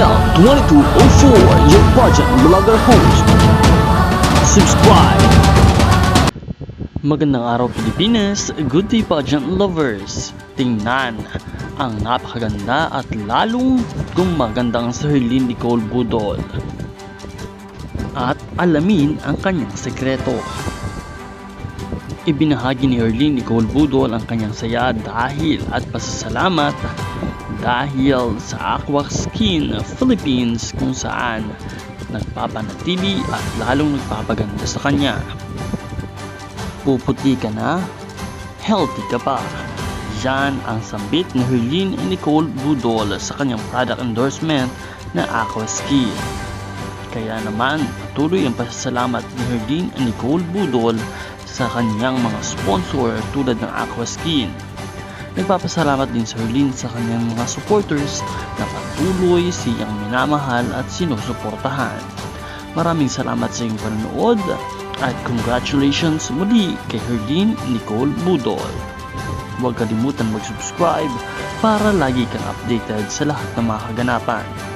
Mel2204, your pageant vlogger host. Subscribe! Magandang araw Pilipinas, good day pageant lovers. Tingnan ang napakaganda at lalong gumagandang si Herlyn Nicole Budol. At alamin ang kanyang sekreto. Ibinahagi ni Herlyn Nicole Budol ang kanyang saya dahil at pasasalamat dahil sa Aqua Skin Philippines kung saan nagpapanatili at lalong nagpapaganda sa kanya. Puputi ka na, healthy ka pa. Yan ang sambit ni Herlyn Nicole Budol sa kanyang product endorsement na Aqua Skin. Kaya naman patuloy ang pasasalamat ni Herlyn Nicole Budol sa kanyang mga sponsor tulad ng Aqua Skin. Nagpapasalamat din si Herlyn sa kanyang mga supporters na patuloy siyang minamahal at sinusuportahan. Maraming salamat sa iyong panonood at congratulations muli kay Herlyn Nicole Budol. Huwag kalimutan mag-subscribe para lagi kang updated sa lahat ng mga kaganapan.